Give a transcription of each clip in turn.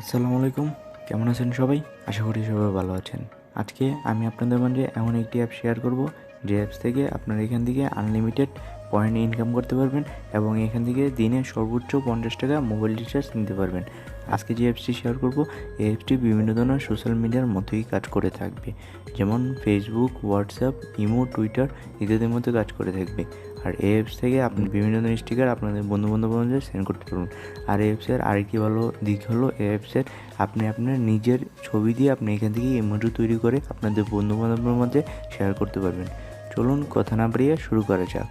আসসালামু আলাইকুম, কেমন আছেন সবাই? আশা করি সবাই ভালো আছেন। আজকে আমি আপনাদের মাঝে এমন একটি অ্যাপ শেয়ার করব, যে অ্যাপস থেকে আপনারা এখান থেকে আনলিমিটেড পয়েন্ট ইনকাম করতে পারবেন এবং এখান থেকে দিনে সর্বোচ্চ 50 টাকা মোবাইল রিচার্জ নিতে পারবেন। আজকে যে অ্যাপসটি শেয়ার করব, এই অ্যাপসটি বিভিন্ন ধরনের সোশ্যাল মিডিয়ার মতোই কাজ করে থাকবে, যেমন ফেসবুক, হোয়াটসঅ্যাপ, ইমো, টুইটার ইত্যাদির মতো কাজ করে থাকবে। আর এই অ্যাপস থেকে আপনি বিভিন্ন ধরনের স্টিকার আপনাদের বন্ধুবান্ধব সেন্ড করতে পারবেন। আর এই অ্যাপসের আরেকটি ভালো দিক হলো, এই অ্যাপসের আপনি আপনার নিজের ছবি দিয়ে আপনি এখান থেকে ইমোজি তৈরি করে আপনাদের বন্ধুবান্ধবের মধ্যে শেয়ার করতে পারবেন। চলুন কথা না বাড়িয়ে শুরু করা যাক।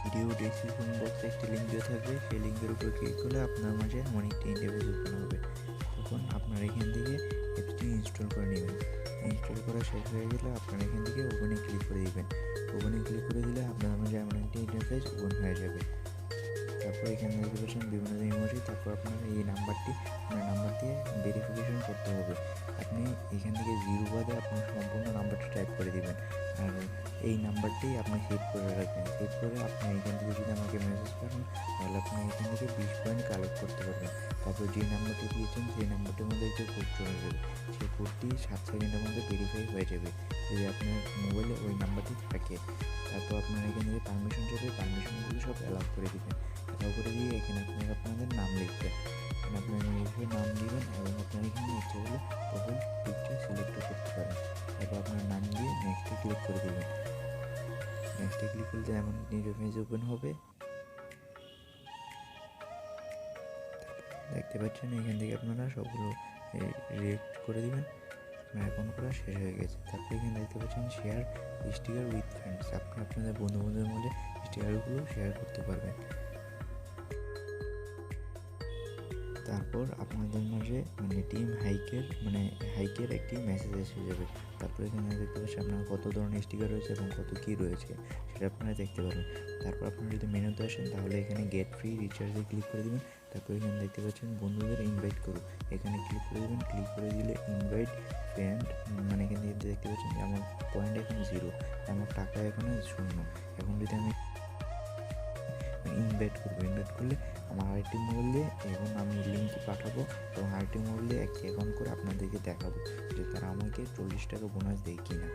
ভিডিও ডেসক্রিপশন বক্সে একটি লিঙ্ক দেওয়া থাকবে, সেই লিঙ্কের উপর ক্লিক করলে আপনার মাঝে এমন একটি ইন্টারফেস ওপেন হবে। তখন আপনারা এখান থেকে অ্যাপসটি ইনস্টল করে নেবেন। ইনস্টল করা শেষ হয়ে গেলে আপনারা এখান থেকে ওপেনে ক্লিক করে দেবেন। ওপেনে ক্লিক করে দিলে আপনার মাঝে এমন একটি ইন্টারফেস ওপেন হয়ে যাবে। তারপর এখানে দেখতে পাচ্ছেন বিভিন্ন ইমোজি। তারপর আপনার এই নাম্বার দিয়ে ভেরিফিকেশন করতে হবে। আপনি এখান থেকে 0 বাদে আপনার সম্পূর্ণ নাম্বারটি টাইপ করে দিবেন, আর এই নাম্বারটি আপনি সেভ করে রাখবেন। সেভ করে আপনি এখান থেকে যদি আমাকে মেসেজ করেন, তাহলে আপনি এখান থেকে 20 পয়েন্ট কালেক্ট করতে পারবেন। তারপর যে নাম্বারটি দিয়েছেন সেই নাম্বারটির মধ্যে একটি কোড চলে যাবে। সেই কোডটি 7 সেকেন্ডের মধ্যে ভেরিফাই হয়ে যাবে যদি আপনার মোবাইলে ওই নাম্বারটি থাকে। তারপর আপনার এখান থেকে পারমিশন চাইবে, পারমিশনগুলো সব অ্যালাউ করে দেবেন। অ্যালাউ করে দিয়ে এখানে আপনারা আপনাদের নাম লিখবেন। এখানে আপনার নিজের নাম দিবেন এবং আপনার এখানে ইচ্ছে হলে প্রোফাইল পিকচার সিলেক্টও করতে পারেন। তারপর আপনার নাম দিয়ে নেক্সটে ক্লিক করে দেবেন। নেক্সটে ক্লিক করলে এমন নিজের পেজ ওপেন হবে। দেখতে পাচ্ছেন এখান থেকে আপনারা সবগুলো রিয়েক্ট করে দিবেন। আপনার অ্যাকাউন্ট করা শেষ হয়ে গেছে। তারপর এখানে দেখতে পাচ্ছেন শেয়ার স্টিকার উইথ ফ্রেন্ডস। আপনি আপনাদের বন্ধুদের মধ্যে স্টিকারগুলো শেয়ার করতে পারবেন। তারপর আপনাদের মাঝে টিম হাইকের একটি মেসেজ এসে যাবে। তারপর এখানে দেখতে পাচ্ছেন আপনার কত ধরনের স্টিকার রয়েছে এবং কত কী রয়েছে সেটা আপনারা দেখতে পারবেন। তারপর আপনারা যদি মেনুতে আসেন, তাহলে এখানে গেট ফ্রি রিচার্জে ক্লিক করে দেবেন। তারপর এখানে দেখতে পাচ্ছেন বন্ধুদের ইনভাইট করুন, এখানে ক্লিক করে দেবেন। ক্লিক করে দিলে ইনভাইট ফ্রেন্ড, এখানে দেখতে পাচ্ছেন যে আমার পয়েন্ট এখন 0, আমার টাকা এখানে 0। এখন যদি আমি ইনভাইট করলে আমার আরেকটি মোবাইল দিয়ে এবং আমি লিঙ্ক পাঠাবো এবং আরেকটি মোবাইল দিয়ে একটি অ্যাকাউন্ট করে আপনাদেরকে দেখাবো যে তারা আমাকে 40 টাকা বোনাস দেয় কিনা।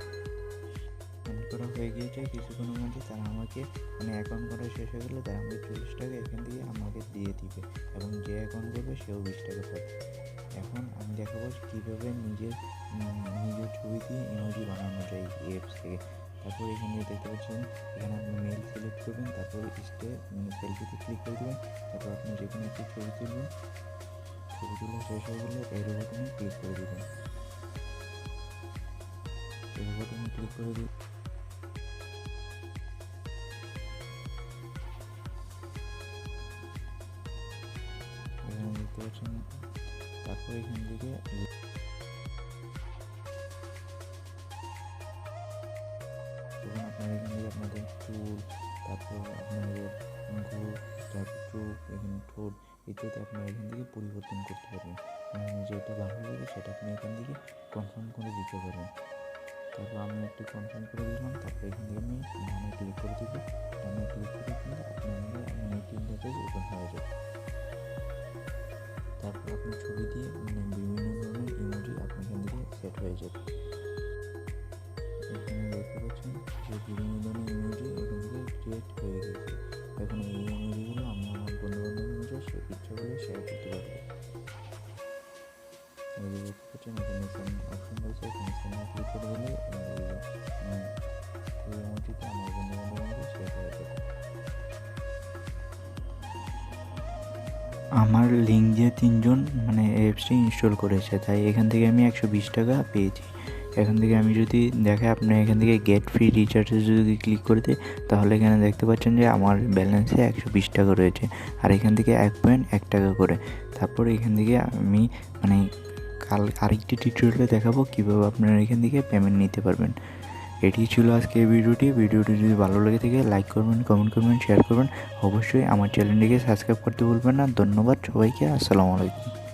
অ্যাকাউন্ট করা হয়ে গিয়েছে কিছুক্ষণের মধ্যে, তারা আমাকে অ্যাকাউন্ট করা শেষ হয়ে গেলে তারা আমাকে 40 টাকা এখান থেকে আমাকে দিয়ে দিবে এবং যে অ্যাকাউন্ট করবে সেও 20 টাকা পাবে। এখন আমি দেখাবো কীভাবে নিজের ছবি দিয়ে ইমোজি বানানো যায় এই অ্যাপস থেকে। তারপর এখানে দেখতে পাচ্ছেন, এখানে আপনি মেল সিলেক্ট করবেন। তারপর সেলফিতে ক্লিক করে দেবেন। তারপর আপনি যে কোনো একটি ছবি তুলবেন। ছবি তোলা শেষ হয়ে গেলে এরো বাটনে ক্লিক করে দেবেন। এরো বাটনে ক্লিক করে দিয়ে এখানে দেখতে পাচ্ছেন। তারপর এখান থেকে তখন আপনারা এখান থেকে আপনাদের চুল, তারপর আপনাদের ঘুর, তারপর চোখ, এখানে ঠোঁট ইত্যাদি আপনারা এখান থেকে পরিবর্তন করতে পারবেন। যেটা ভালো লাগে সেটা আপনি এখান থেকে কনফার্ম করে দিতে পারবেন। তারপর আমি একটু কনফার্ম করে দিলাম। তারপর এখান থেকে আমি ডানে ক্লিক করে দেবো। ডানে ক্লিক করে দিলে আপনাদের একটি ইন্টারফেস ওপেন হয়ে যাবে। তারপর আপনার ছবি দিয়ে বিভিন্ন ধরনের ইমোজি আপনি এখান থেকে সেট হয়ে যাবে। এখানে দেখতে পাচ্ছেন যে বিভিন্ন ধরনের ইমোজি এখান থেকে ক্রিয়েট হয়ে গেছে। এখন এই ইমোজিগুলো আমি আমার বন্ধুবান্ধবের মধ্যে সেই পিকচারগুলো শেয়ার করতে পারবো। দেখতে পাচ্ছেন এখানে সেন্ড অপশন রয়েছে, এখানে সেন্ড ক্লিক করে দিলে এই ইমোজিটা আমার বন্ধুবান্ধবের মধ্যে শেয়ার হয়ে যাবে। আমার লিঙ্ক দিয়ে 3 জন অ্যাপসটি ইনস্টল করেছে, তাই এখান থেকে আমি 120 টাকা পেয়েছি। এখান থেকে আমি যদি দেখে আপনি এখান থেকে গেট ফ্রি রিচার্জে যদি ক্লিক করে দিই, তাহলে এখানে দেখতে পাচ্ছেন যে আমার ব্যালেন্সে 120 টাকা রয়েছে, আর এখান থেকে 1.1 টাকা করে। তারপর এখান থেকে আমি আরেকটি টিউটোরিয়ালে দেখাবো কীভাবে আপনারা এখান থেকে পেমেন্ট নিতে পারবেন। এটি ছিল আজকে এই ভিডিওটি যদি ভালো লেগে থাকে লাইক করবেন, কমেন্ট করবেন, শেয়ার করবেন। অবশ্যই আমার চ্যানেলটিকে সাবস্ক্রাইব করতে ভুলবেন না। ধন্যবাদ সবাইকে। আসসালামু আলাইকুম।